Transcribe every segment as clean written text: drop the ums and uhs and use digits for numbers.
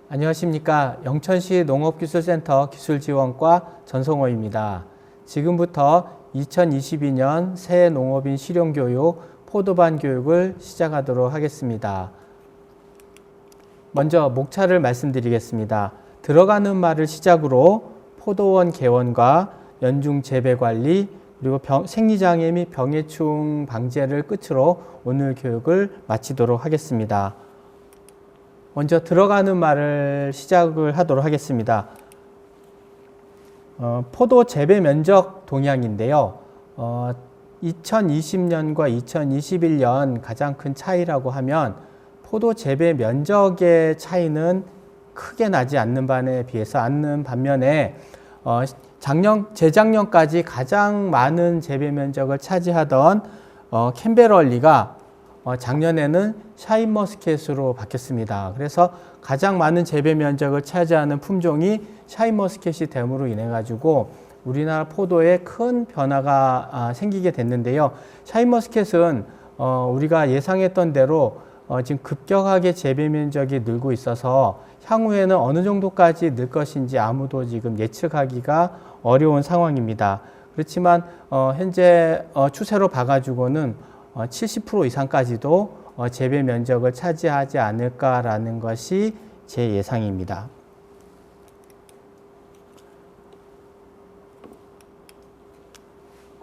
안녕하십니까. 영천시 농업기술센터 기술지원과 전성호입니다. 지금부터 2022년 새 농업인 실용교육 포도반 교육을 시작하도록 하겠습니다. 먼저 목차를 말씀드리겠습니다. 들어가는 말을 시작으로 포도원 개원과 연중 재배 관리, 그리고 생리장애 및 병해충 방제를 끝으로 오늘 교육을 마치도록 하겠습니다. 먼저 들어가는 말을 시작을 하도록 하겠습니다. 포도 재배 면적 동향인데요. 2020년과 2021년 가장 큰 차이라고 하면 포도 재배 면적의 차이는 크게 나지 않는 반면에 재작년까지 가장 많은 재배 면적을 차지하던 캠베럴리가 작년에는 샤인머스켓으로 바뀌었습니다. 그래서 가장 많은 재배 면적을 차지하는 품종이 샤인머스켓이 됨으로 인해 가지고 우리나라 포도에 큰 변화가 생기게 됐는데요. 샤인머스켓은 우리가 예상했던 대로 지금 급격하게 재배 면적이 늘고 있어서 향후에는 어느 정도까지 늘 것인지 아무도 지금 예측하기가 어려운 상황입니다. 그렇지만 현재 추세로 봐가지고는 70% 이상까지도 재배 면적을 차지하지 않을까라는 것이 제 예상입니다.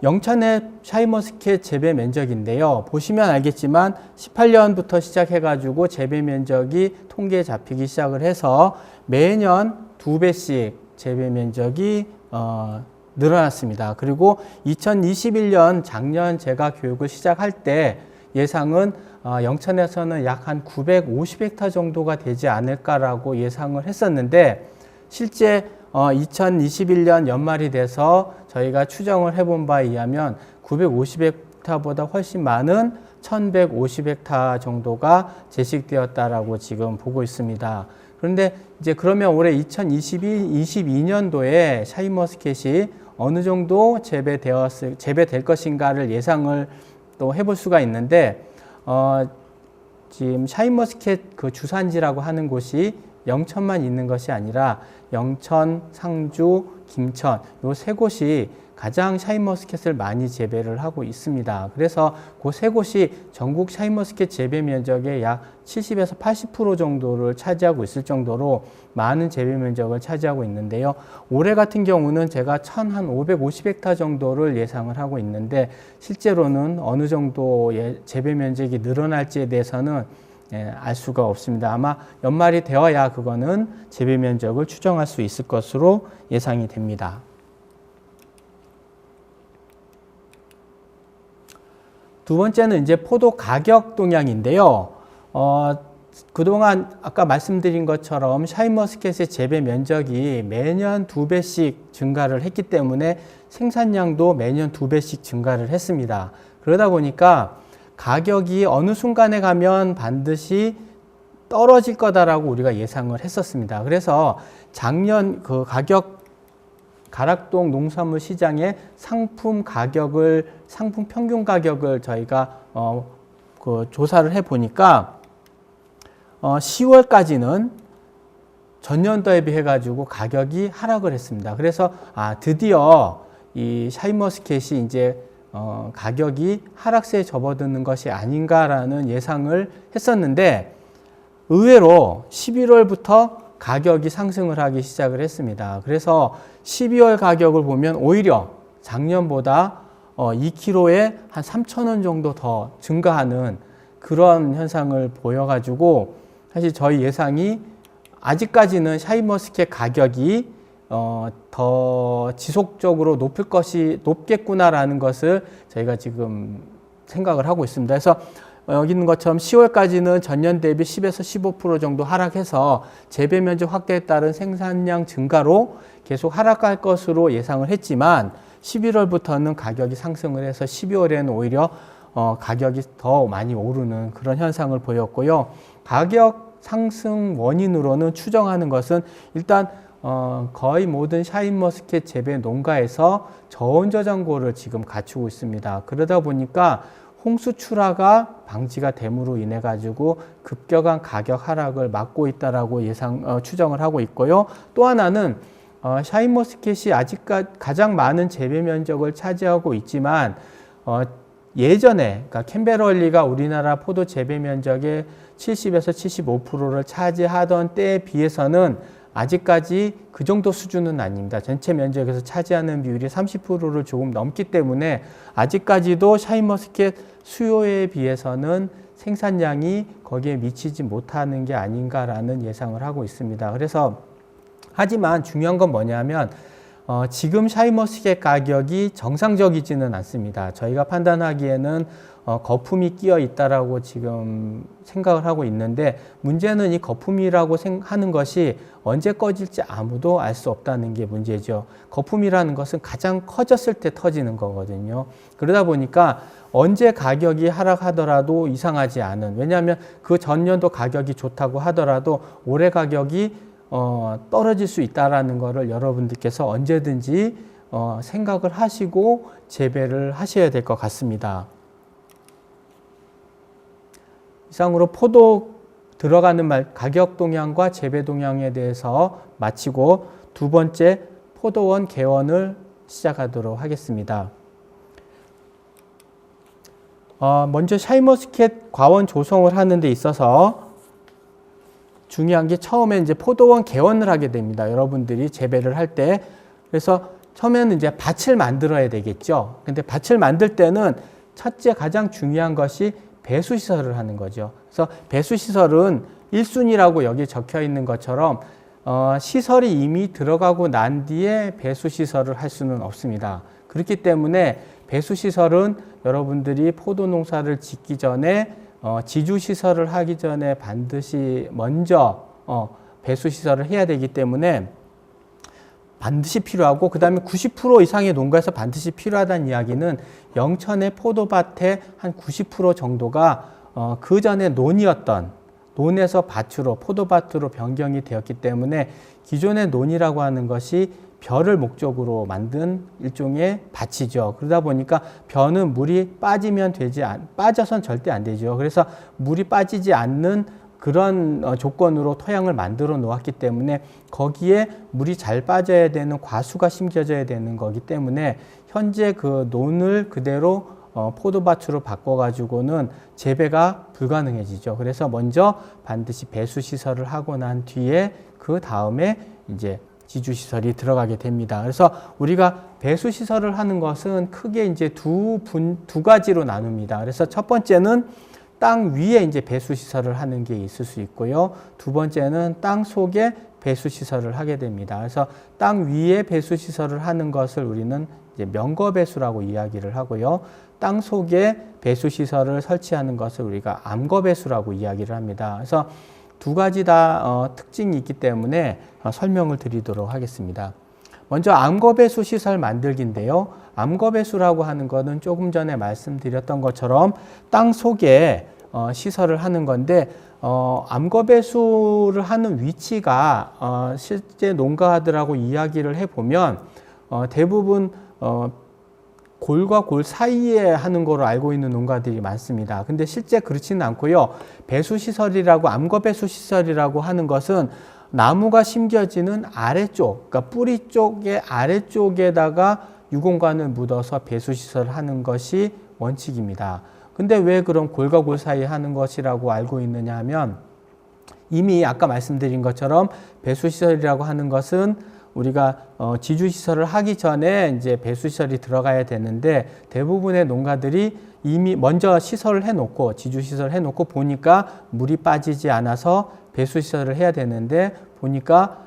영천의 샤인머스켓 재배 면적인데요. 보시면 알겠지만 18년부터 시작해가지고 재배 면적이 통계에 잡히기 시작을 해서 매년 2배씩 재배 면적이 늘어났습니다. 그리고 2021년 작년 제가 교육을 시작할 때 예상은 영천에서는 약 한 950헥타 정도가 되지 않을까라고 예상을 했었는데 실제 2021년 연말이 돼서 저희가 추정을 해본 바에 의하면 950헥타보다 훨씬 많은 1150헥타 정도가 제식되었다라고 지금 보고 있습니다. 그런데 이제 그러면 올해 2022년도에 샤인머스켓이 어느 정도 재배될 것인가를 예상을 또 해볼 수가 있는데 지금 샤인머스켓 그 주산지라고 하는 곳이 영천만 있는 것이 아니라 영천, 상주, 김천 요 세 곳이 가장 샤인머스켓을 많이 재배를 하고 있습니다. 그래서 그 세 곳이 전국 샤인머스켓 재배 면적의 약 70에서 80% 정도를 차지하고 있을 정도로 많은 재배 면적을 차지하고 있는데요. 올해 같은 경우는 제가 1,550헥타 정도를 예상을 하고 있는데 실제로는 어느 정도 재배 면적이 늘어날지에 대해서는 알 수가 없습니다. 아마 연말이 되어야 그거는 재배 면적을 추정할 수 있을 것으로 예상이 됩니다. 두 번째는 이제 포도 가격 동향인데요. 그동안 아까 말씀드린 것처럼 샤인머스켓의 재배 면적이 매년 2배씩 증가를 했기 때문에 생산량도 매년 2배씩 증가를 했습니다. 그러다 보니까 가격이 어느 순간에 가면 반드시 떨어질 거다라고 우리가 예상을 했었습니다. 그래서 작년 그 가락동 농산물 시장의 상품 평균 가격을 저희가 조사를 해 보니까 10월까지는 전년도에 비해 가지고 가격이 하락을 했습니다. 그래서 드디어 이 샤인머스켓이 이제 가격이 하락세에 접어드는 것이 아닌가라는 예상을 했었는데 의외로 11월부터 가격이 상승을 하기 시작을 했습니다. 그래서 12월 가격을 보면 오히려 작년보다 2kg에 한 3,000원 정도 더 증가하는 그런 현상을 보여가지고 사실 저희 예상이 아직까지는 샤인머스켓 가격이 더 지속적으로 높겠구나라는 것을 저희가 지금 생각을 하고 있습니다. 그래서 여기 있는 것처럼 10월까지는 전년 대비 10에서 15% 정도 하락해서 재배 면적 확대에 따른 생산량 증가로 계속 하락할 것으로 예상을 했지만 11월부터는 가격이 상승을 해서 12월에는 오히려 가격이 더 많이 오르는 그런 현상을 보였고요. 가격 상승 원인으로는 추정하는 것은 일단 거의 모든 샤인머스켓 재배 농가에서 저온 저장고를 지금 갖추고 있습니다. 그러다 보니까 홍수 출하가 방지가 됨으로 인해 가지고 급격한 가격 하락을 막고 있다라고 추정을 하고 있고요. 또 하나는 샤인머스켓이 아직까지 가장 많은 재배 면적을 차지하고 있지만 예전에 그러니까 캠베럴리가 우리나라 포도 재배 면적의 70에서 75%를 차지하던 때에 비해서는 아직까지 그 정도 수준은 아닙니다. 전체 면적에서 차지하는 비율이 30%를 조금 넘기 때문에 아직까지도 샤인머스켓 수요에 비해서는 생산량이 거기에 미치지 못하는 게 아닌가라는 예상을 하고 있습니다. 그래서 하지만 중요한 건 뭐냐면 지금 샤인머스켓 가격이 정상적이지는 않습니다. 저희가 판단하기에는 거품이 끼어 있다라고 지금 생각을 하고 있는데 문제는 이 거품이라고 하는 것이 언제 꺼질지 아무도 알 수 없다는 게 문제죠. 거품이라는 것은 가장 커졌을 때 터지는 거거든요. 그러다 보니까 언제 가격이 하락하더라도 이상하지 않은, 왜냐하면 그 전년도 가격이 좋다고 하더라도 올해 가격이 떨어질 수 있다라는 것을 여러분들께서 언제든지 생각을 하시고 재배를 하셔야 될 것 같습니다. 이상으로 포도 들어가는 가격 동향과 재배 동향에 대해서 마치고 두 번째 포도원 개원을 시작하도록 하겠습니다. 먼저 샤인머스켓 과원 조성을 하는 데 있어서 중요한 게 처음에 이제 포도원 개원을 하게 됩니다. 여러분들이 재배를 할 때. 그래서 처음에는 이제 밭을 만들어야 되겠죠. 근데 밭을 만들 때는 첫째 가장 중요한 것이 배수시설을 하는 거죠. 그래서 배수시설은 1순위라고 여기 적혀 있는 것처럼 시설이 이미 들어가고 난 뒤에 배수시설을 할 수는 없습니다. 그렇기 때문에 배수시설은 여러분들이 포도 농사를 짓기 전에 지주시설을 하기 전에 반드시 먼저 배수시설을 해야 되기 때문에 반드시 필요하고, 그 다음에 90% 이상의 농가에서 반드시 필요하다는 이야기는 영천의 포도밭의 한 90% 정도가 그 전에 논이었던, 논에서 밭으로, 포도밭으로 변경이 되었기 때문에 기존의 논이라고 하는 것이 벼를 목적으로 만든 일종의 밭이죠. 그러다 보니까 벼는 물이 빠져선 절대 안 되죠. 그래서 물이 빠지지 않는 그런 조건으로 토양을 만들어 놓았기 때문에 거기에 물이 잘 빠져야 되는 과수가 심겨져야 되는 거기 때문에 현재 그 논을 그대로 포도밭으로 바꿔가지고는 재배가 불가능해지죠. 그래서 먼저 반드시 배수시설을 하고 난 뒤에 그 다음에 이제 지주시설이 들어가게 됩니다. 그래서 우리가 배수시설을 하는 것은 크게 이제 두 가지로 나눕니다. 그래서 첫 번째는 땅 위에 이제 배수시설을 하는 게 있을 수 있고요. 두 번째는 땅 속에 배수시설을 하게 됩니다. 그래서 땅 위에 배수시설을 하는 것을 우리는 이제 명거배수라고 이야기를 하고요. 땅 속에 배수시설을 설치하는 것을 우리가 암거배수라고 이야기를 합니다. 그래서 두 가지 다 특징이 있기 때문에 설명을 드리도록 하겠습니다. 먼저 암거배수 시설 만들기인데요. 암거배수라고 하는 것은 조금 전에 말씀드렸던 것처럼 땅 속에 시설을 하는 건데, 암거배수를 하는 위치가 실제 농가들하고 이야기를 해보면 대부분 골과 골 사이에 하는 거로 알고 있는 농가들이 많습니다. 근데 실제 그렇지는 않고요. 배수시설이라고, 암거배수시설이라고 하는 것은 나무가 심겨지는 아래쪽, 그러니까 뿌리 쪽의 아래쪽에다가 유공관을 묻어서 배수시설을 하는 것이 원칙입니다. 근데 왜 그럼 골과 골 사이에 하는 것이라고 알고 있느냐 하면, 이미 아까 말씀드린 것처럼 배수시설이라고 하는 것은 우리가 지주시설을 하기 전에 이제 배수시설이 들어가야 되는데, 대부분의 농가들이 이미 먼저 시설을 해놓고, 지주시설을 해놓고 보니까 물이 빠지지 않아서 배수시설을 해야 되는데, 보니까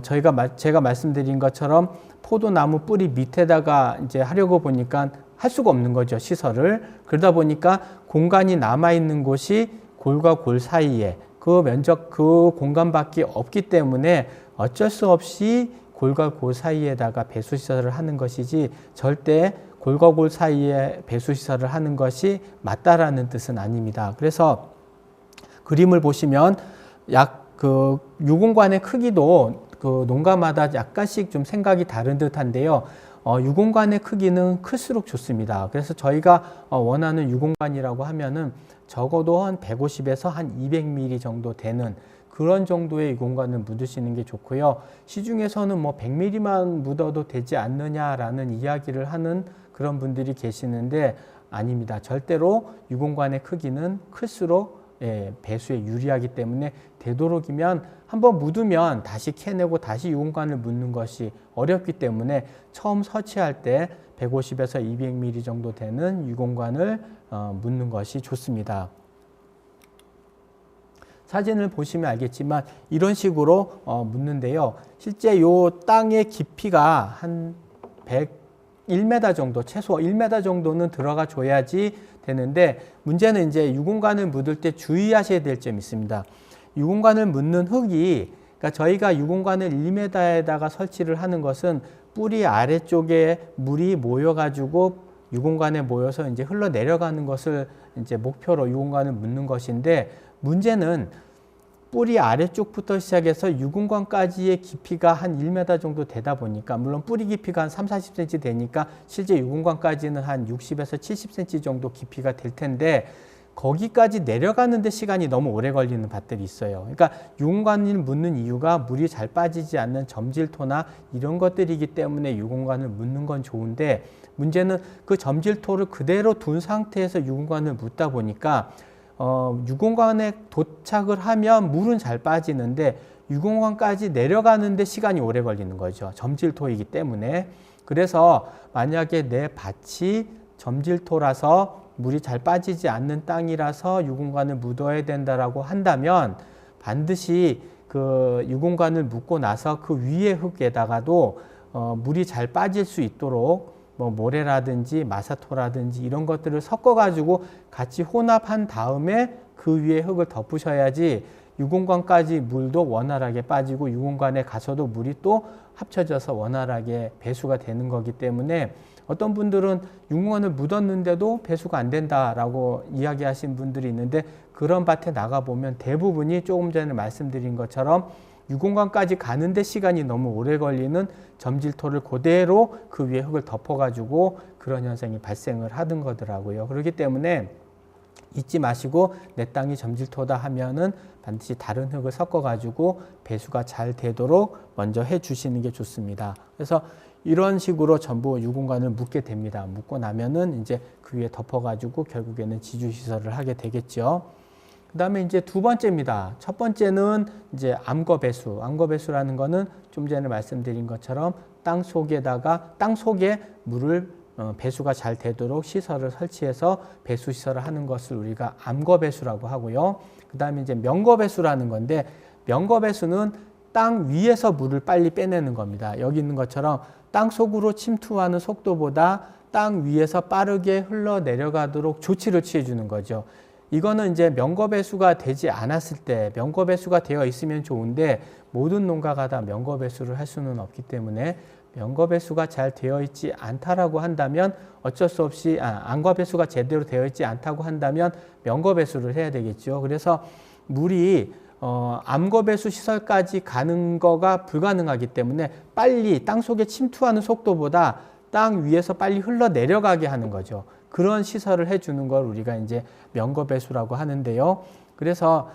제가 말씀드린 것처럼 포도나무 뿌리 밑에다가 이제 하려고 보니까 할 수가 없는 거죠, 시설을. 그러다 보니까 공간이 남아있는 곳이 골과 골 사이에, 그 공간밖에 없기 때문에 어쩔 수 없이 골과 골 사이에다가 배수시설을 하는 것이지, 절대 골과 골 사이에 배수시설을 하는 것이 맞다라는 뜻은 아닙니다. 그래서 그림을 보시면 유공관의 크기도 그 농가마다 약간씩 좀 생각이 다른 듯한데요. 유공관의 크기는 클수록 좋습니다. 그래서 저희가 원하는 유공관이라고 하면은 적어도 한 150에서 한 200mm 정도 되는 그런 정도의 유공관을 묻으시는 게 좋고요. 시중에서는 뭐 100mm만 묻어도 되지 않느냐라는 이야기를 하는 그런 분들이 계시는데 아닙니다. 절대로 유공관의 크기는 클수록 배수에 유리하기 때문에 되도록이면 한번 묻으면 다시 캐내고 다시 유공관을 묻는 것이 어렵기 때문에 처음 설치할 때 150에서 200mm 정도 되는 유공관을 묻는 것이 좋습니다. 사진을 보시면 알겠지만 이런 식으로 묻는데요. 실제 요 땅의 깊이가 한 1m 정도, 최소 1m 정도는 들어가 줘야지 되는데 문제는 이제 유공관을 묻을 때 주의하셔야 될 점이 있습니다. 유공관을 묻는 흙이 그러니까 저희가 유공관을 1m에다가 설치를 하는 것은 뿌리 아래쪽에 물이 모여가지고 유공관에 모여서 이제 흘러 내려가는 것을 이제 목표로 유공관을 묻는 것인데 문제는 뿌리 아래쪽부터 시작해서 유공관까지의 깊이가 한 1m 정도 되다 보니까 물론 뿌리 깊이가 한 30-40cm 되니까 실제 유공관까지는 한 60에서 70cm 정도 깊이가 될 텐데 거기까지 내려가는 데 시간이 너무 오래 걸리는 밭들이 있어요. 그러니까 유공관을 묻는 이유가 물이 잘 빠지지 않는 점질토나 이런 것들이기 때문에 유공관을 묻는 건 좋은데 문제는 그 점질토를 그대로 둔 상태에서 유공관을 묻다 보니까 유공관에 도착을 하면 물은 잘 빠지는데 유공관까지 내려가는데 시간이 오래 걸리는 거죠. 점질토이기 때문에. 그래서 만약에 내 밭이 점질토라서 물이 잘 빠지지 않는 땅이라서 유공관을 묻어야 된다라고 한다면 반드시 그 유공관을 묻고 나서 그 위에 흙에다가도 물이 잘 빠질 수 있도록 뭐 모래라든지 마사토라든지 이런 것들을 섞어 가지고 같이 혼합한 다음에 그 위에 흙을 덮으셔야지 유공관까지 물도 원활하게 빠지고 유공관에 가서도 물이 또 합쳐져서 원활하게 배수가 되는 거기 때문에 어떤 분들은 유공관을 묻었는데도 배수가 안 된다라고 이야기하신 분들이 있는데 그런 밭에 나가보면 대부분이 조금 전에 말씀드린 것처럼 유공관까지 가는데 시간이 너무 오래 걸리는 점질토를 그대로 그 위에 흙을 덮어가지고 그런 현상이 발생을 하던 거더라고요. 그렇기 때문에 잊지 마시고 내 땅이 점질토다 하면은 반드시 다른 흙을 섞어가지고 배수가 잘 되도록 먼저 해주시는 게 좋습니다. 그래서 이런 식으로 전부 유공관을 묻게 됩니다. 묻고 나면은 이제 그 위에 덮어가지고 결국에는 지주시설을 하게 되겠죠. 그 다음에 이제 두 번째입니다. 첫 번째는 이제 암거 배수. 암거 배수라는 거는 좀 전에 말씀드린 것처럼 땅 속에 물을 배수가 잘 되도록 시설을 설치해서 배수 시설을 하는 것을 우리가 암거 배수라고 하고요. 그 다음에 이제 명거 배수라는 건데 명거 배수는 땅 위에서 물을 빨리 빼내는 겁니다. 여기 있는 것처럼 땅 속으로 침투하는 속도보다 땅 위에서 빠르게 흘러 내려가도록 조치를 취해 주는 거죠. 이거는 이제 명거 배수가 되지 않았을 때 명거 배수가 되어 있으면 좋은데 모든 농가가 다 명거 배수를 할 수는 없기 때문에 명거 배수가 잘 되어 있지 않다라고 한다면 어쩔 수 없이 암거 배수가 제대로 되어 있지 않다고 한다면 명거 배수를 해야 되겠죠. 그래서 물이 암거 배수 시설까지 가는 거가 불가능하기 때문에 빨리 땅 속에 침투하는 속도보다 땅 위에서 빨리 흘러 내려가게 하는 거죠. 그런 시설을 해주는 걸 우리가 이제 명거 배수라고 하는데요. 그래서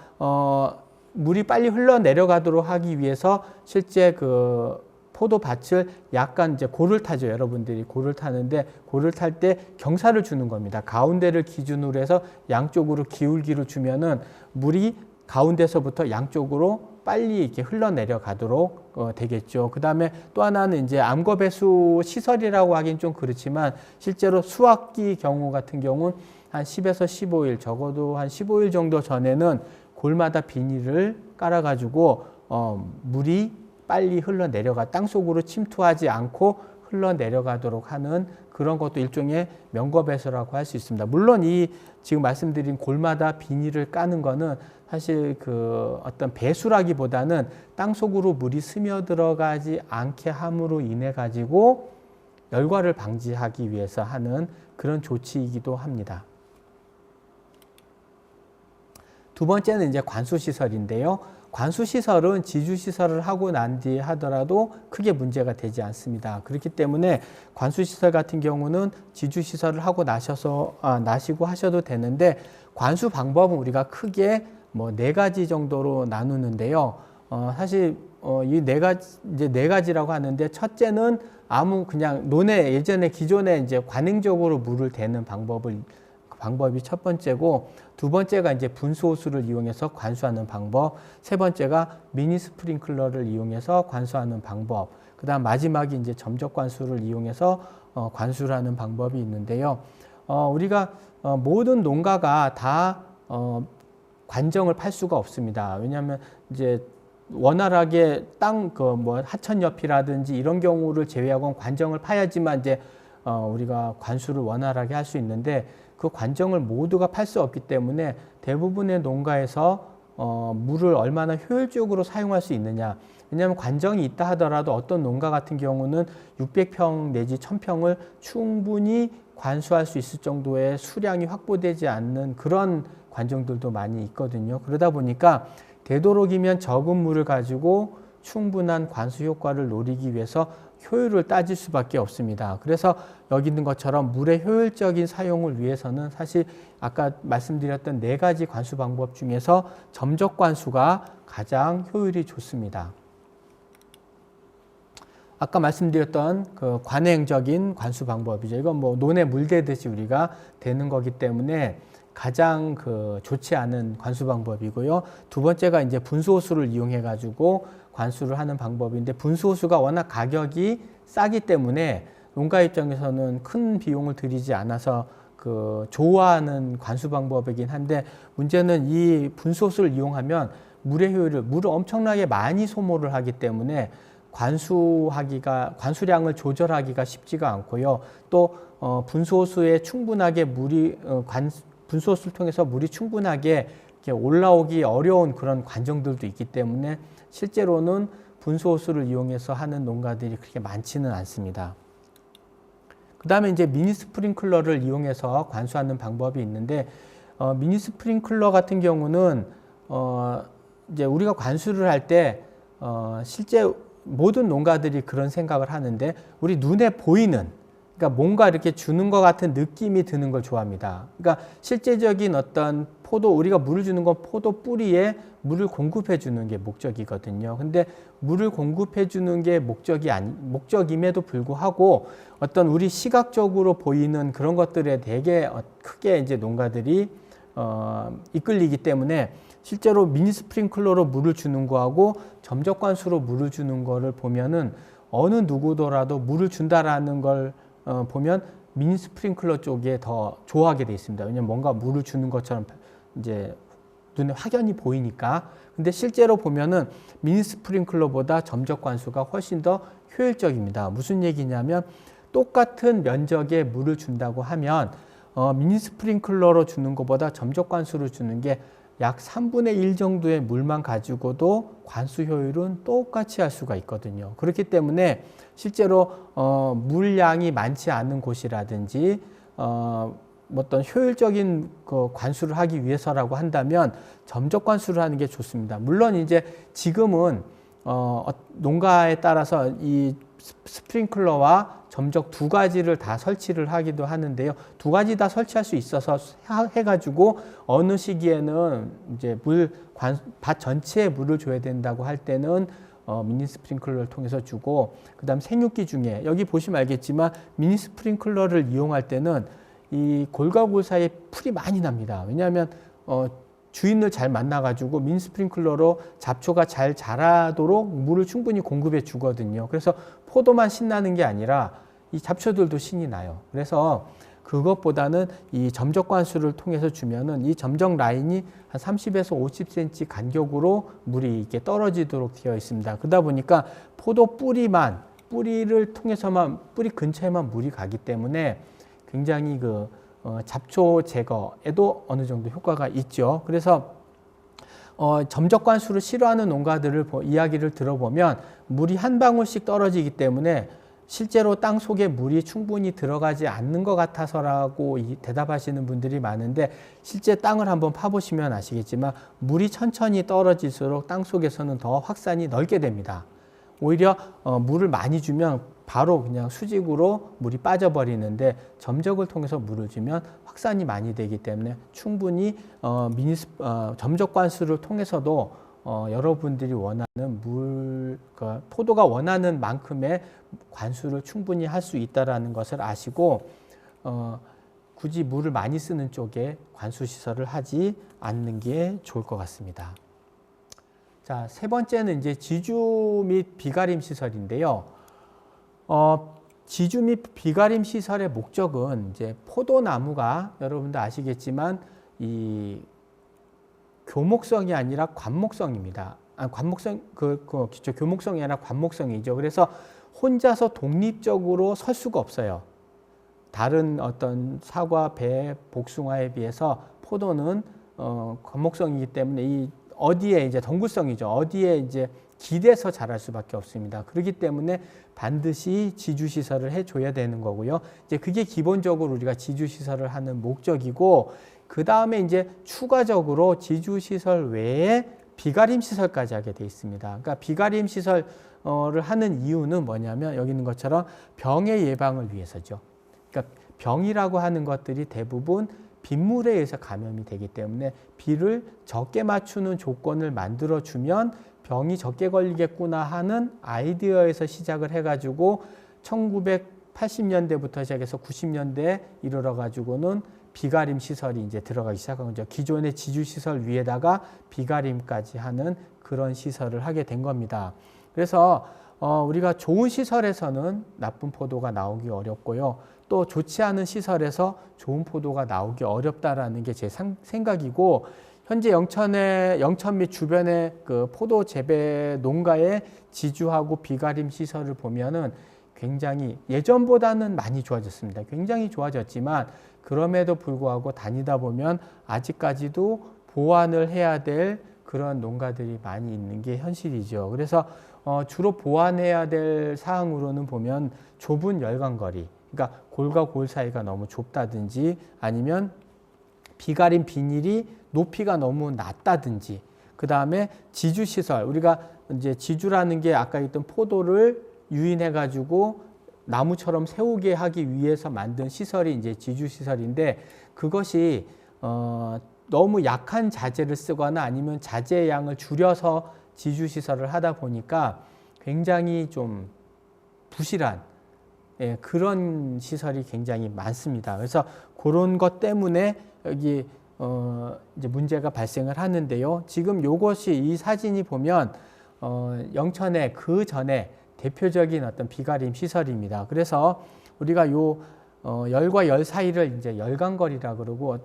물이 빨리 흘러 내려가도록 하기 위해서 실제 그 포도밭을 약간 이제 고를 타죠. 여러분들이 고를 타는데 고를 탈 때 경사를 주는 겁니다. 가운데를 기준으로 해서 양쪽으로 기울기를 주면은 물이 가운데서부터 양쪽으로 빨리 이렇게 흘러내려가도록 되겠죠. 그 다음에 또 하나는 이제 암거 배수 시설이라고 하긴 좀 그렇지만 실제로 수확기 경우 같은 경우는 한 10에서 15일 적어도 한 15일 정도 전에는 골마다 비닐을 깔아가지고 물이 빨리 흘러내려가 땅속으로 침투하지 않고 흘러내려가도록 하는 그런 것도 일종의 명거 배수라고 할 수 있습니다. 물론 이 지금 말씀드린 골마다 비닐을 까는 거는 사실 그 어떤 배수라기보다는 땅속으로 물이 스며들어가지 않게 함으로 인해 가지고 열과를 방지하기 위해서 하는 그런 조치이기도 합니다. 두 번째는 이제 관수시설인데요. 관수시설은 지주시설을 하고 난 뒤에 하더라도 크게 문제가 되지 않습니다. 그렇기 때문에 관수시설 같은 경우는 지주시설을 하고 나시고 하셔도 되는데, 관수 방법은 우리가 크게 뭐 4가지 정도로 나누는데요. 사실 이 네 가지라고 하는데, 첫째는 그냥 예전에 기존에 이제 관행적으로 물을 대는 방법이 첫 번째고, 두 번째가 이제 분수호수를 이용해서 관수하는 방법, 세 번째가 미니 스프링클러를 이용해서 관수하는 방법, 그다음 마지막이 이제 점적 관수를 이용해서 관수를 하는 방법이 있는데요. 우리가 모든 농가가 다 관정을 팔 수가 없습니다. 왜냐하면 이제 원활하게 하천 옆이라든지 이런 경우를 제외하고는 관정을 파야지만 이제 우리가 관수를 원활하게 할 수 있는데, 그 관정을 모두가 팔 수 없기 때문에 대부분의 농가에서 물을 얼마나 효율적으로 사용할 수 있느냐. 왜냐하면 관정이 있다 하더라도 어떤 농가 같은 경우는 600평 내지 1000평을 충분히 관수할 수 있을 정도의 수량이 확보되지 않는 그런 관정들도 많이 있거든요. 그러다 보니까 되도록이면 적은 물을 가지고 충분한 관수 효과를 노리기 위해서 효율을 따질 수밖에 없습니다. 그래서 여기 있는 것처럼 물의 효율적인 사용을 위해서는 사실 아까 말씀드렸던 4가지 관수 방법 중에서 점적 관수가 가장 효율이 좋습니다. 아까 말씀드렸던 그 관행적인 관수 방법이죠. 이건 뭐 논에 물 대듯이 우리가 되는 거기 때문에 가장 좋지 않은 관수 방법이고요. 두 번째가 이제 분수호수를 이용해 가지고 관수를 하는 방법인데, 분수호수가 워낙 가격이 싸기 때문에 농가 입장에서는 큰 비용을 들이지 않아서 좋아하는 관수 방법이긴 한데, 문제는 이 분수호수를 이용하면 물을 엄청나게 많이 소모를 하기 때문에 관수량을 조절하기가 쉽지가 않고요. 또 분수호수에 충분하게 분수호수를 통해서 물이 충분하게 올라오기 어려운 그런 관정들도 있기 때문에 실제로는 분수호수를 이용해서 하는 농가들이 그렇게 많지는 않습니다. 그 다음에 이제 미니 스프링클러를 이용해서 관수하는 방법이 있는데, 미니 스프링클러 같은 경우는 이제 우리가 관수를 할 때 실제 모든 농가들이 그런 생각을 하는데, 우리 눈에 보이는, 그러니까 뭔가 이렇게 주는 것 같은 느낌이 드는 걸 좋아합니다. 그러니까 실제적인 어떤 우리가 물을 주는 건 포도 뿌리에 물을 공급해 주는 게 목적이거든요. 근데 물을 공급해 주는 게 목적임에도 불구하고 어떤 우리 시각적으로 보이는 그런 것들에 되게 크게 이제 농가들이 이끌리기 때문에, 실제로 미니 스프링클러로 물을 주는 거하고 점적 관수로 물을 주는 거를 보면은 어느 누구더라도 물을 준다라는 걸 보면 미니 스프링클러 쪽에 더 좋아하게 돼 있습니다. 왜냐면 뭔가 물을 주는 것처럼 이제 눈에 확연히 보이니까. 근데 실제로 보면은 미니 스프링클러보다 점적 관수가 훨씬 더 효율적입니다. 무슨 얘기냐면, 똑같은 면적의 물을 준다고 하면 미니 스프링클러로 주는 것보다 점적 관수로 주는 게 약 3분의 1 정도의 물만 가지고도 관수 효율은 똑같이 할 수가 있거든요. 그렇기 때문에 실제로 물량이 많지 않은 곳이라든지 어떤 효율적인 관수를 하기 위해서라고 한다면 점적 관수를 하는 게 좋습니다. 물론 이제 지금은 농가에 따라서 이 스프링클러와 점적 2가지를 다 설치를 하기도 하는데요. 2가지 다 설치할 수 있어서 해가지고 어느 시기에는 이제 밭 전체에 물을 줘야 된다고 할 때는 미니 스프링클러를 통해서 주고, 그 다음 생육기 중에 여기 보시면 알겠지만 미니 스프링클러를 이용할 때는 이 골과 골 사이에 풀이 많이 납니다. 왜냐하면 주인을 잘 만나가지고 미니 스프링클러로 잡초가 잘 자라도록 물을 충분히 공급해 주거든요. 그래서 포도만 신나는 게 아니라 이 잡초들도 신이 나요. 그래서 그것보다는 이 점적 관수를 통해서 주면은 이 점적 라인이 한 30에서 50cm 간격으로 물이 이렇게 떨어지도록 되어 있습니다. 그러다 보니까 포도 뿌리를 통해서만, 뿌리 근처에만 물이 가기 때문에 굉장히 잡초 제거에도 어느 정도 효과가 있죠. 그래서 점적 관수를 싫어하는 농가들을 이야기를 들어보면 물이 한 방울씩 떨어지기 때문에 실제로 땅 속에 물이 충분히 들어가지 않는 것 같아서라고 대답하시는 분들이 많은데, 실제 땅을 한번 파보시면 아시겠지만 물이 천천히 떨어질수록 땅 속에서는 더 확산이 넓게 됩니다. 오히려 물을 많이 주면 바로 그냥 수직으로 물이 빠져버리는데, 점적을 통해서 물을 주면 확산이 많이 되기 때문에 충분히 점적 관수를 통해서도 여러분들이 원하는 포도가 원하는 만큼의 관수를 충분히 할 수 있다는 것을 아시고, 굳이 물을 많이 쓰는 쪽에 관수 시설을 하지 않는 게 좋을 것 같습니다. 자, 세 번째는 이제 지주 및 비가림 시설인데요. 지주 및 비가림 시설의 목적은 이제 포도나무가 여러분도 아시겠지만 이 교목성이 아니라 관목성입니다. 교목성이 아니라 관목성이죠. 그래서 혼자서 독립적으로 설 수가 없어요. 다른 어떤 사과, 배, 복숭아에 비해서 포도는 관목성이기 때문에 어디에 이제 덩굴성이죠. 어디에 이제 기대서 자랄 수밖에 없습니다. 그렇기 때문에 반드시 지주 시설을 해줘야 되는 거고요. 이제 그게 기본적으로 우리가 지주 시설을 하는 목적이고, 그 다음에 이제 추가적으로 지주 시설 외에 비가림 시설까지 하게 돼 있습니다. 그러니까 비가림 시설을 하는 이유는 뭐냐면 여기 있는 것처럼 병의 예방을 위해서죠. 그러니까 병이라고 하는 것들이 대부분 빗물에 의해서 감염이 되기 때문에 비를 적게 맞추는 조건을 만들어주면 병이 적게 걸리겠구나 하는 아이디어에서 시작을 해가지고 1980년대부터 시작해서 90년대에 이르러가지고는 비가림 시설이 이제 들어가기 시작한 거죠. 기존의 지주 시설 위에다가 비가림까지 하는 그런 시설을 하게 된 겁니다. 그래서 우리가 좋은 시설에서는 나쁜 포도가 나오기 어렵고요. 또 좋지 않은 시설에서 좋은 포도가 나오기 어렵다라는 게 제 생각이고, 현재 영천 및 주변의 그 포도 재배 농가의 지주하고 비가림 시설을 보면은 굉장히 예전보다는 많이 좋아졌습니다. 굉장히 좋아졌지만 그럼에도 불구하고 다니다 보면 아직까지도 보완을 해야 될 그런 농가들이 많이 있는 게 현실이죠. 그래서 주로 보완해야 될 사항으로는 보면 좁은 열광거리, 그러니까 골과 골 사이가 너무 좁다든지, 아니면 비가림 비닐이 높이가 너무 낮다든지, 그 다음에 지주시설, 우리가 이제 지주라는 게 아까 했던 포도를 유인해가지고 나무처럼 세우게 하기 위해서 만든 시설이 이제 지주시설인데, 그것이 너무 약한 자재를 쓰거나 아니면 자재의 양을 줄여서 지주시설을 하다 보니까 굉장히 좀 부실한 그런 시설이 굉장히 많습니다. 그래서 그런 것 때문에 여기 이제 문제가 발생을 하는데요. 지금 요것이 이 사진이 보면 영천의 그 전에 대표적인 어떤 비가림 시설입니다. 그래서 우리가 요 열과 열 사이를 이제 열간거리라 그러고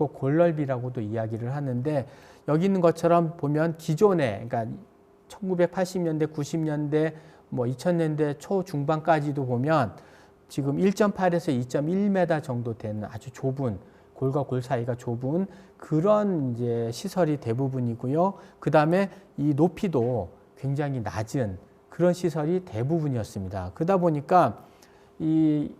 골넓이라고도 이야기를 하는데, 여기 있는 것처럼 보면 기존에, 그러니까 1980년대, 90년대, 뭐 2000년대 초중반까지도 보면 지금 1.8에서 2.1m 정도 되는 아주 좁은, 골과 골 사이가 좁은 그런 이제 시설이 대부분이고요. 그 다음에 이 높이도 굉장히 낮은 그런 시설이 대부분이었습니다. 그러다 보니까 이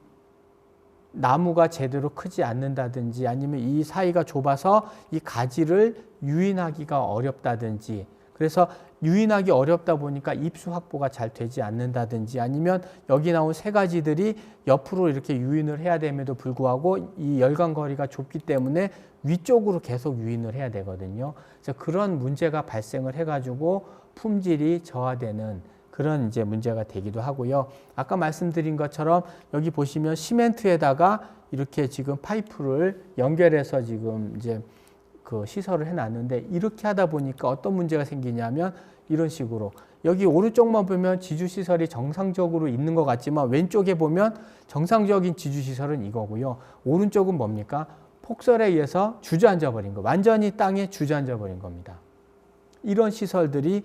나무가 제대로 크지 않는다든지, 아니면 이 사이가 좁아서 이 가지를 유인하기가 어렵다든지, 그래서 유인하기 어렵다 보니까 입수 확보가 잘 되지 않는다든지, 아니면 여기 나온 세 가지들이 옆으로 이렇게 유인을 해야 됨에도 불구하고 이 열간거리가 좁기 때문에 위쪽으로 계속 유인을 해야 되거든요. 그래서 그런 문제가 발생을 해가지고 품질이 저하되는 그런 이제 문제가 되기도 하고요. 아까 말씀드린 것처럼 여기 보시면 시멘트에다가 이렇게 지금 파이프를 연결해서 지금 이제 그 시설을 해놨는데, 이렇게 하다 보니까 어떤 문제가 생기냐면 이런 식으로 여기 오른쪽만 보면 지주시설이 정상적으로 있는 것 같지만 왼쪽에 보면 정상적인 지주시설은 이거고요. 오른쪽은 뭡니까? 폭설에 의해서 주저앉아 버린 거, 완전히 땅에 주저앉아 버린 겁니다. 이런 시설들이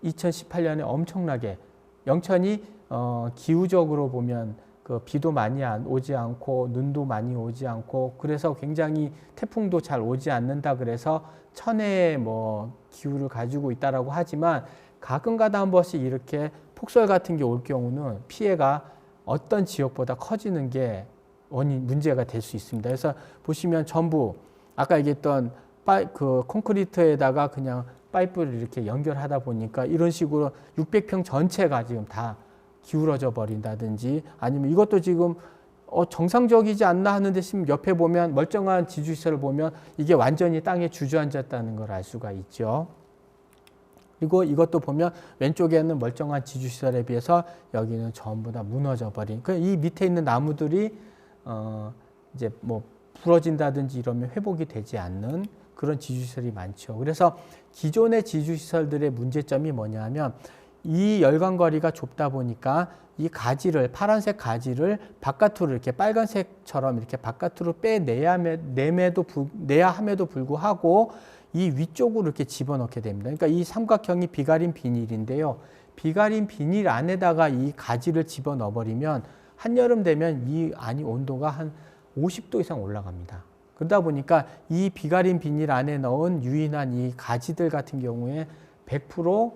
2018년에 엄청나게 영천이 기후적으로 보면 그 비도 많이 오지 않고 눈도 많이 오지 않고, 그래서 굉장히 태풍도 잘 오지 않는다 그래서 천혜의 뭐 기후를 가지고 있다라고 하지만, 가끔가다 한 번씩 이렇게 폭설 같은 게 올 경우는 피해가 어떤 지역보다 커지는 게 문제가 될 수 있습니다. 그래서 보시면 전부 아까 얘기했던 그 콘크리트에다가 그냥 파이프를 이렇게 연결하다 보니까 이런 식으로 600평 전체가 지금 다 기울어져 버린다든지 아니면 이것도 지금 정상적이지 않나 하는데 지금 옆에 보면 멀쩡한 지주시설을 보면 이게 완전히 땅에 주저앉았다는 걸 알 수가 있죠. 그리고 이것도 보면 왼쪽에는 멀쩡한 지주시설에 비해서 여기는 전부 다 무너져 버린. 이 밑에 있는 나무들이 이제 뭐 부러진다든지 이러면 회복이 되지 않는 그런 지주시설이 많죠. 그래서 기존의 지주시설들의 문제점이 뭐냐면 이 열광거리가 좁다 보니까 이 가지를 파란색 가지를 바깥으로 이렇게 빨간색처럼 이렇게 바깥으로 빼내야 함에도 불구하고 이 위쪽으로 이렇게 집어넣게 됩니다. 그러니까 이 삼각형이 비가림 비닐인데요. 비가림 비닐 안에다가 이 가지를 집어넣어 버리면 한여름 되면 이 안이 온도가 한 50도 이상 올라갑니다. 그러다 보니까 이 비가림 비닐 안에 넣은 유인한 이 가지들 같은 경우에 100%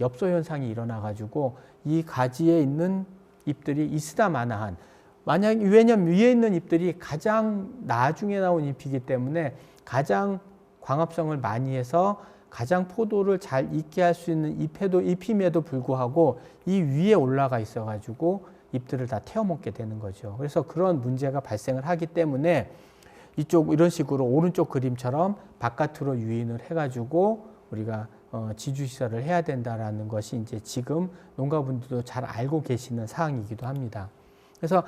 엽서 현상이 일어나 가지고 이 가지에 있는 잎들이 이스다마나한 왜냐면 위에 있는 잎들이 가장 나중에 나온 잎이기 때문에 가장 광합성을 많이 해서 가장 포도를 잘 익게 할 수 있는 잎임에도 불구하고 이 위에 올라가 있어 가지고 잎들을 다 태워먹게 되는 거죠. 그래서 그런 문제가 발생을 하기 때문에 이런 식으로 오른쪽 그림처럼 바깥으로 유인을 해가지고 우리가 지주시설을 해야 된다라는 것이 이제 지금 농가분들도 잘 알고 계시는 사항이기도 합니다. 그래서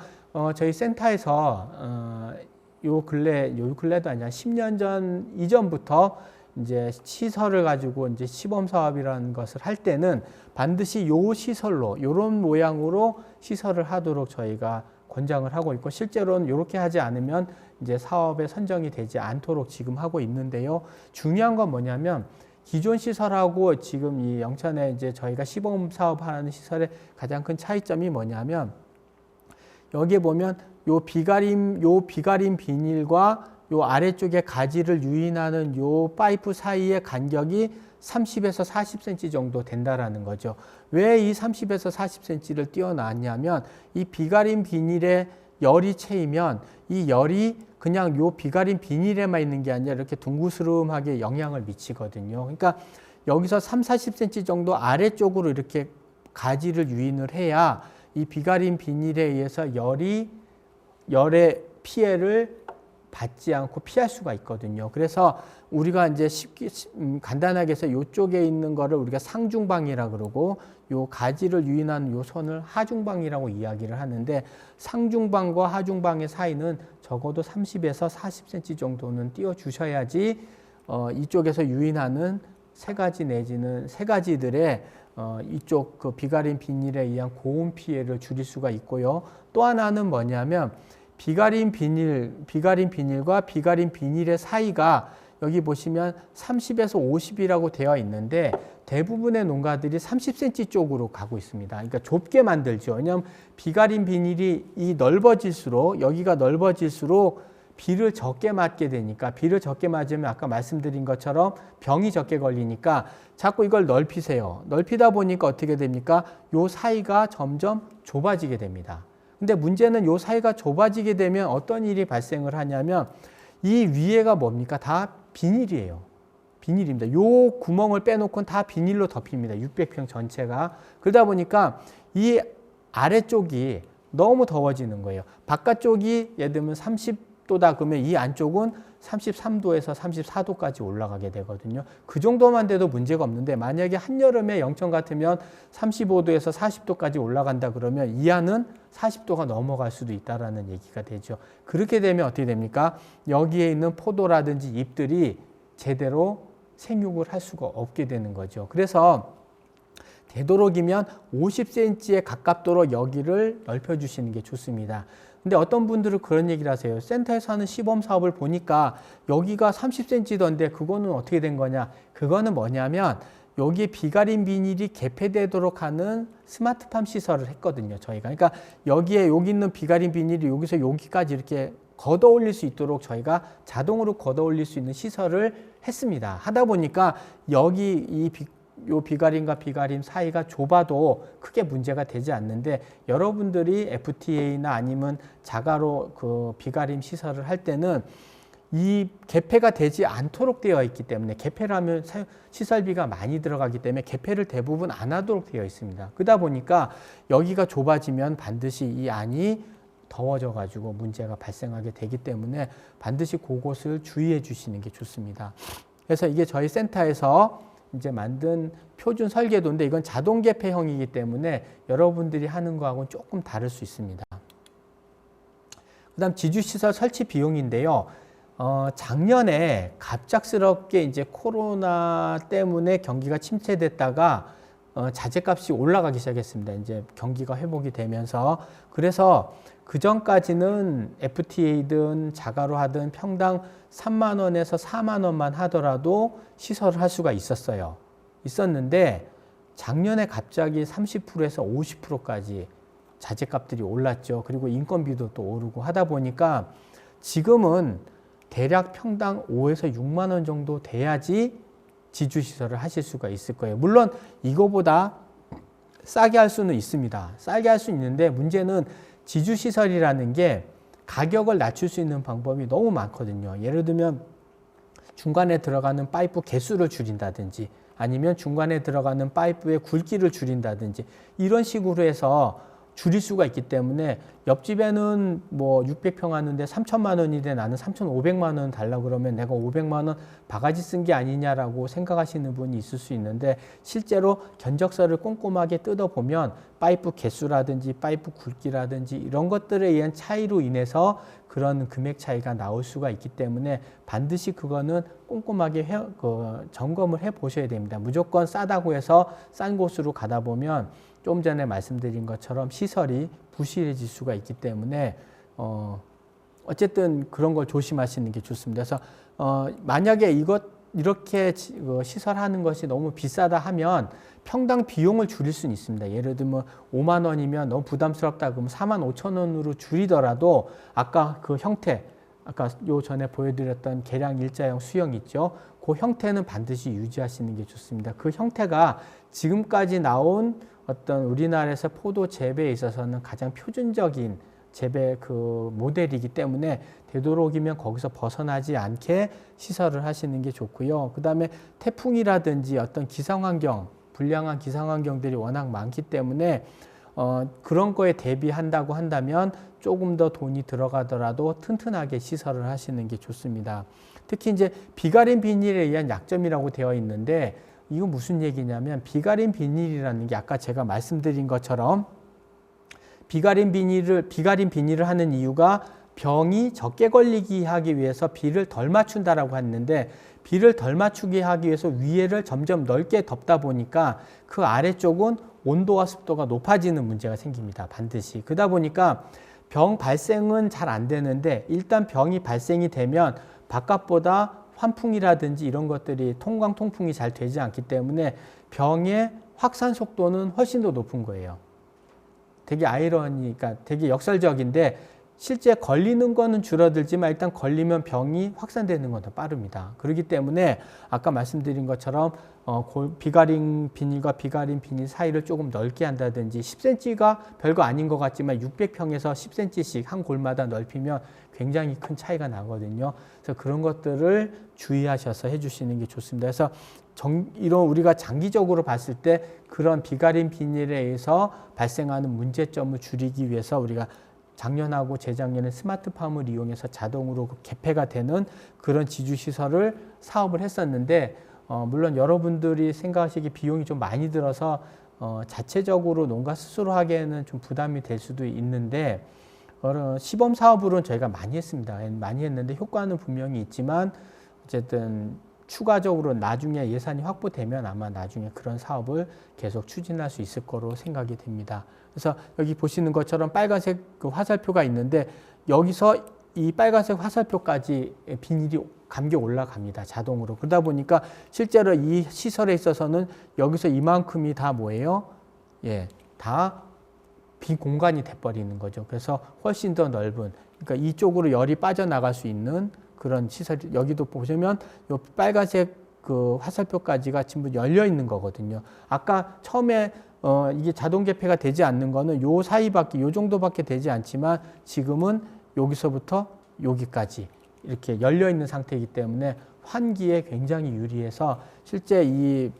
저희 센터에서 요 근래도 아니라 10년 전 이전부터 이제 시설을 가지고 이제 시범 사업이라는 것을 할 때는 반드시 요 시설로 요런 모양으로 시설을 하도록 저희가 권장을 하고 있고 실제로는 이렇게 하지 않으면 이제 사업에 선정이 되지 않도록 지금 하고 있는데요. 중요한 건 뭐냐면 기존 시설하고 지금 이 영천에 이제 저희가 시범 사업하는 시설의 가장 큰 차이점이 뭐냐면 여기에 보면 요 비가림 비닐과 요 아래쪽에 가지를 유인하는 요 파이프 사이의 간격이 30에서 40cm 정도 된다라는 거죠. 왜 이 30에서 40cm를 띄워놨냐면 이 비가림 비닐에 열이 채이면 이 열이 그냥 요 비가림 비닐에만 있는 게 아니라 이렇게 둥그스름하게 영향을 미치거든요. 그러니까 여기서 3, 40cm 정도 아래쪽으로 이렇게 가지를 유인을 해야 이 비가림 비닐에 의해서 열의 피해를 받지 않고 피할 수가 있거든요. 그래서 우리가 이제 간단하게 해서 이쪽에 있는 거를 우리가 상중방이라 그러고 요 가지를 유인한 요 선을 하중방이라고 이야기를 하는데 상중방과 하중방의 사이는 적어도 30에서 40cm 정도는 띄워 주셔야지 이쪽에서 유인하는 세 가지들의 이쪽 그 비가림 비닐에 의한 고온 피해를 줄일 수가 있고요. 또 하나는 뭐냐면 비가림 비닐과 비가림 비닐의 사이가 여기 보시면 30에서 50이라고 되어 있는데 대부분의 농가들이 30cm 쪽으로 가고 있습니다. 그러니까 좁게 만들죠. 왜냐하면 비가림 비닐이 넓어질수록 여기가 넓어질수록 비를 적게 맞게 되니까 비를 적게 맞으면 아까 말씀드린 것처럼 병이 적게 걸리니까 자꾸 이걸 넓히세요. 넓히다 보니까 어떻게 됩니까? 요 사이가 점점 좁아지게 됩니다. 근데 문제는 요 사이가 좁아지게 되면 어떤 일이 발생을 하냐면 이 위에가 뭡니까? 다 비닐이에요. 비닐입니다. 요 구멍을 빼놓고는 다 비닐로 덮입니다. 600평 전체가. 그러다 보니까 이 아래쪽이 너무 더워지는 거예요. 바깥쪽이 예를 들면 30도다 그러면 이 안쪽은 33도에서 34도까지 올라가게 되거든요. 그 정도만 돼도 문제가 없는데 만약에 한여름에 영천 같으면 35도에서 40도까지 올라간다 그러면 이 안은 40도가 넘어갈 수도 있다라는 얘기가 되죠. 그렇게 되면 어떻게 됩니까? 여기에 있는 포도라든지 잎들이 제대로 생육을 할 수가 없게 되는 거죠. 그래서 되도록이면 50cm에 가깝도록 여기를 넓혀주시는 게 좋습니다. 근데 어떤 분들은 그런 얘기를 하세요. 센터에서 하는 시범 사업을 보니까 여기가 30cm던데 그거는 어떻게 된 거냐? 그거는 뭐냐면 여기에 비가림 비닐이 개폐되도록 하는 스마트팜 시설을 했거든요. 저희가. 그러니까 여기 있는 비가림 비닐이 여기서 여기까지 이렇게 걷어 올릴 수 있도록 저희가 자동으로 걷어 올릴 수 있는 시설을 했습니다. 하다 보니까 여기 요 비가림과 비가림 사이가 좁아도 크게 문제가 되지 않는데 여러분들이 FTA나 아니면 자가로 그 비가림 시설을 할 때는 이 개폐가 되지 않도록 되어 있기 때문에 개폐를 하면 시설비가 많이 들어가기 때문에 개폐를 대부분 안 하도록 되어 있습니다. 그러다 보니까 여기가 좁아지면 반드시 이 안이 더워져 가지고 문제가 발생하게 되기 때문에 반드시 그것을 주의해 주시는 게 좋습니다. 그래서 이게 저희 센터에서 이제 만든 표준 설계도인데 이건 자동 개폐형이기 때문에 여러분들이 하는 거하고는 조금 다를 수 있습니다. 그다음 지주시설 설치 비용인데요. 작년에 갑작스럽게 이제 코로나 때문에 경기가 침체됐다가 자재값이 올라가기 시작했습니다. 이제 경기가 회복이 되면서 그래서 그 전까지는 FTA든 자가로 하든 평당 3만 원에서 4만 원만 하더라도 시설을 할 수가 있었는데 작년에 갑자기 30%에서 50%까지 자재값들이 올랐죠. 그리고 인건비도 또 오르고 하다 보니까 지금은 대략 평당 5에서 6만 원 정도 돼야지 지주시설을 하실 수가 있을 거예요. 물론 이거보다 싸게 할 수는 있습니다. 싸게 할 수 있는데 문제는 지주시설이라는 게 가격을 낮출 수 있는 방법이 너무 많거든요. 예를 들면 중간에 들어가는 파이프 개수를 줄인다든지 아니면 중간에 들어가는 파이프의 굵기를 줄인다든지 이런 식으로 해서 줄일 수가 있기 때문에 옆집에는 뭐 600평 하는데 3천만 원인데 나는 3,500만 원 달라고 그러면 내가 500만 원 바가지 쓴 게 아니냐라고 생각하시는 분이 있을 수 있는데 실제로 견적서를 꼼꼼하게 뜯어보면 파이프 개수라든지 파이프 굵기라든지 이런 것들에 의한 차이로 인해서 그런 금액 차이가 나올 수가 있기 때문에 반드시 그거는 꼼꼼하게 점검을 해 보셔야 됩니다. 무조건 싸다고 해서 싼 곳으로 가다 보면 좀 전에 말씀드린 것처럼 시설이 부실해질 수가 있기 때문에 어쨌든 그런 걸 조심하시는 게 좋습니다. 그래서 만약에 이렇게 시설하는 것이 너무 비싸다 하면 평당 비용을 줄일 수는 있습니다. 예를 들면 5만 원이면 너무 부담스럽다 그러면 4만 5천 원으로 줄이더라도 아까 그 형태 아까 요 전에 보여드렸던 계량 일자형 수형 있죠. 그 형태는 반드시 유지하시는 게 좋습니다. 그 형태가 지금까지 나온 어떤 우리나라에서 포도 재배에 있어서는 가장 표준적인 재배 그 모델이기 때문에 되도록이면 거기서 벗어나지 않게 시설을 하시는 게 좋고요. 그 다음에 태풍이라든지 어떤 기상환경, 불량한 기상환경들이 워낙 많기 때문에 그런 거에 대비한다고 한다면 조금 더 돈이 들어가더라도 튼튼하게 시설을 하시는 게 좋습니다. 특히 이제 비가림 비닐에 의한 약점이라고 되어 있는데 이거 무슨 얘기냐면 비가림 비닐이라는 게 아까 제가 말씀드린 것처럼 비가림 비닐을 하는 이유가 병이 적게 걸리게 하기 위해서 비를 덜 맞춘다라고 했는데 비를 덜 맞추게 하기 위해서 위에를 점점 넓게 덮다 보니까 그 아래쪽은 온도와 습도가 높아지는 문제가 생깁니다. 반드시. 그러다 보니까 병 발생은 잘 안 되는데 일단 병이 발생이 되면 바깥보다 환풍이라든지 이런 것들이 통광 통풍이 잘 되지 않기 때문에 병의 확산 속도는 훨씬 더 높은 거예요. 되게 아이러니까 되게 역설적인데 실제 걸리는 거는 줄어들지만 일단 걸리면 병이 확산되는 건 더 빠릅니다. 그렇기 때문에 아까 말씀드린 것처럼 비가림 비닐과 비가림 비닐 사이를 조금 넓게 한다든지 10cm가 별거 아닌 것 같지만 600평에서 10cm씩 한 골마다 넓히면 굉장히 큰 차이가 나거든요. 그래서 그런 것들을 주의하셔서 해주시는 게 좋습니다. 그래서 이런 우리가 장기적으로 봤을 때 그런 비가림 비닐에 의해서 발생하는 문제점을 줄이기 위해서 우리가 작년하고 재작년에 스마트팜을 이용해서 자동으로 개폐가 되는 그런 지주시설을 사업을 했었는데 물론 여러분들이 생각하시기 비용이 좀 많이 들어서 자체적으로 농가 스스로 하기에는 좀 부담이 될 수도 있는데 시범 사업으로는 저희가 많이 했습니다. 많이 했는데 효과는 분명히 있지만 어쨌든 추가적으로 나중에 예산이 확보되면 아마 나중에 그런 사업을 계속 추진할 수 있을 거로 생각이 됩니다. 그래서 여기 보시는 것처럼 빨간색 그 화살표가 있는데 여기서 이 빨간색 화살표까지 비닐이 감겨 올라갑니다. 자동으로. 그러다 보니까 실제로 이 시설에 있어서는 여기서 이만큼이 다 뭐예요? 예, 다 빈 공간이 돼버리는 거죠. 그래서 훨씬 더 넓은, 그러니까 이쪽으로 열이 빠져나갈 수 있는 그런 시설, 여기도 보시면 이 빨간색 그 화살표까지가 전부 열려 있는 거거든요. 아까 처음에 이게 자동 개폐가 되지 않는 거는 요 사이밖에, 요 정도밖에 되지 않지만 지금은 여기서부터 여기까지 이렇게 열려 있는 상태이기 때문에 환기에 굉장히 유리해서 실제 이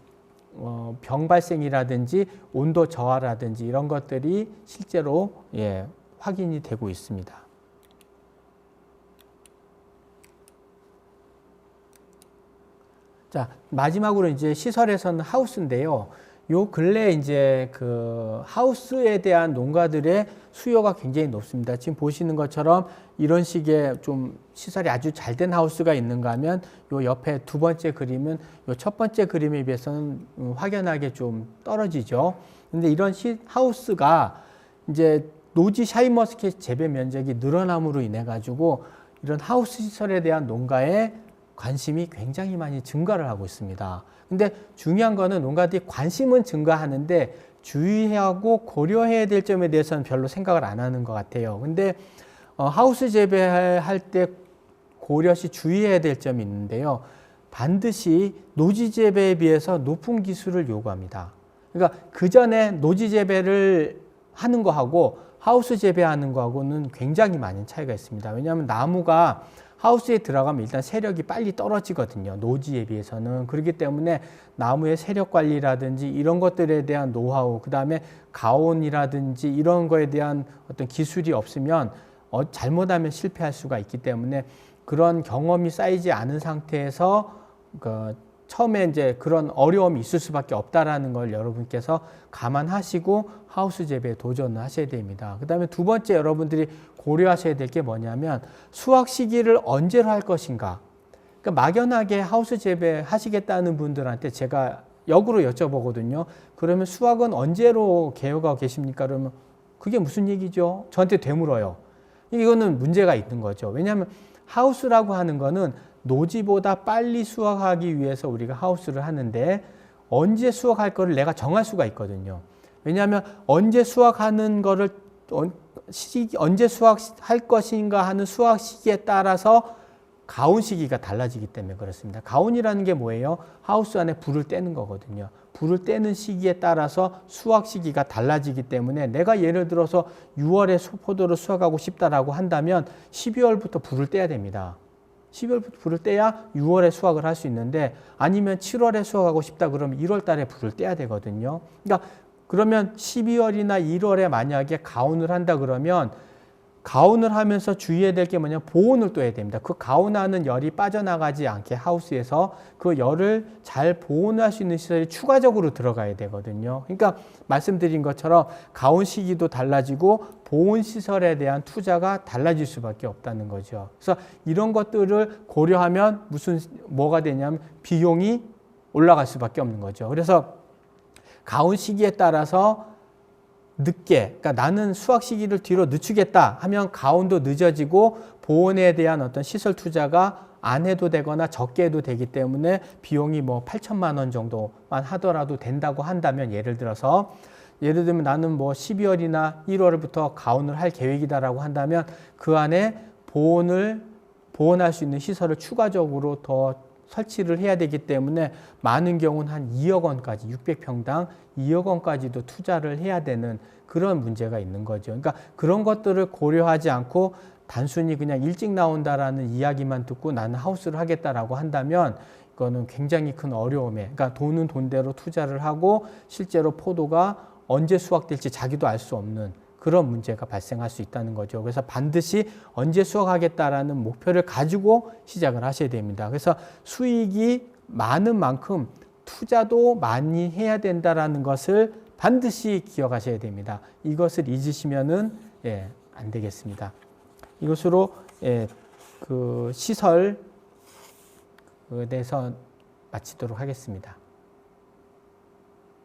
병 발생이라든지 온도 저하라든지 이런 것들이 실제로 확인이 되고 있습니다. 자, 마지막으로 이제 시설에서는 하우스인데요. 요 근래 이제 그 하우스에 대한 농가들의 수요가 굉장히 높습니다. 지금 보시는 것처럼 이런 식의 좀 시설이 아주 잘 된 하우스가 있는가 하면 요 옆에 두 번째 그림은 요 첫 번째 그림에 비해서는 확연하게 좀 떨어지죠. 근데 이런 하우스가 이제 노지 샤인머스켓 재배 면적이 늘어남으로 인해 가지고 이런 하우스 시설에 대한 농가의 관심이 굉장히 많이 증가를 하고 있습니다. 근데 중요한 거는 농가들이 관심은 증가하는데 주의하고 고려해야 될 점에 대해서는 별로 생각을 안 하는 것 같아요. 근데 하우스 재배할 때 고려시 주의해야 될 점이 있는데요. 반드시 노지 재배에 비해서 높은 기술을 요구합니다. 그러니까 그 전에 노지 재배를 하는 거하고 하우스 재배하는 거하고는 굉장히 많은 차이가 있습니다. 왜냐하면 나무가 하우스에 들어가면 일단 세력이 빨리 떨어지거든요. 노지에 비해서는. 그렇기 때문에 나무의 세력 관리라든지 이런 것들에 대한 노하우, 그 다음에 가온이라든지 이런 거에 대한 어떤 기술이 없으면 잘못하면 실패할 수가 있기 때문에 그런 경험이 쌓이지 않은 상태에서 처음에 이제 그런 어려움이 있을 수밖에 없다라는 걸 여러분께서 감안하시고 하우스 재배에 도전을 하셔야 됩니다. 그 다음에 두 번째 여러분들이 고려하셔야 될 게 뭐냐면 수확 시기를 언제로 할 것인가. 그러니까 막연하게 하우스 재배 하시겠다는 분들한테 제가 역으로 여쭤보거든요. 그러면 수확은 언제로 계획하고 계십니까? 그러면 그게 무슨 얘기죠? 저한테 되물어요. 이거는 문제가 있는 거죠. 왜냐하면 하우스라고 하는 거는 노지보다 빨리 수확하기 위해서 우리가 하우스를 하는데 언제 수확할 거를 내가 정할 수가 있거든요. 왜냐하면 언제 수확하는 거를 언제 수확할 것인가 하는 수확 시기에 따라서 가온 시기가 달라지기 때문에 그렇습니다. 가온이라는 게 뭐예요? 하우스 안에 불을 떼는 거거든요. 불을 떼는 시기에 따라서 수확 시기가 달라지기 때문에 내가 예를 들어서 6월에 포도를 수확하고 싶다라고 한다면 12월부터 불을 떼야 됩니다. 12월부터 불을 떼야 6월에 수확을 할 수 있는데 아니면 7월에 수확하고 싶다 그러면 1월 달에 불을 떼야 되거든요. 그러니까 그러면 12월이나 1월에 만약에 가온을 한다 그러면 가온을 하면서 주의해야 될 게 뭐냐, 보온을 또 해야 됩니다. 그 가온하는 열이 빠져나가지 않게 하우스에서 그 열을 잘 보온할 수 있는 시설이 추가적으로 들어가야 되거든요. 그러니까 말씀드린 것처럼 가온 시기도 달라지고 보온 시설에 대한 투자가 달라질 수밖에 없다는 거죠. 그래서 이런 것들을 고려하면 뭐가 되냐면 비용이 올라갈 수밖에 없는 거죠. 그래서 가온 시기에 따라서 늦게, 그러니까 나는 수확 시기를 뒤로 늦추겠다 하면 가온도 늦어지고 보온에 대한 어떤 시설 투자가 안 해도 되거나 적게 해도 되기 때문에 비용이 뭐 8천만 원 정도만 하더라도 된다고 한다면 예를 들면 나는 뭐 12월이나 1월부터 가온을 할 계획이다라고 한다면 그 안에 보온할 수 있는 시설을 추가적으로 더 설치를 해야 되기 때문에 많은 경우는 한 2억 원까지 600평당 2억 원까지도 투자를 해야 되는 그런 문제가 있는 거죠. 그러니까 그런 것들을 고려하지 않고 단순히 그냥 일찍 나온다라는 이야기만 듣고 나는 하우스를 하겠다라고 한다면 이거는 굉장히 큰 어려움에, 그러니까 돈은 돈대로 투자를 하고 실제로 포도가 언제 수확될지 자기도 알 수 없는 그런 문제가 발생할 수 있다는 거죠. 그래서 반드시 언제 수확하겠다라는 목표를 가지고 시작을 하셔야 됩니다. 그래서 수익이 많은 만큼 투자도 많이 해야 된다라는 것을 반드시 기억하셔야 됩니다. 이것을 잊으시면은 안 되겠습니다. 이것으로 그 시설에 대해서 마치도록 하겠습니다.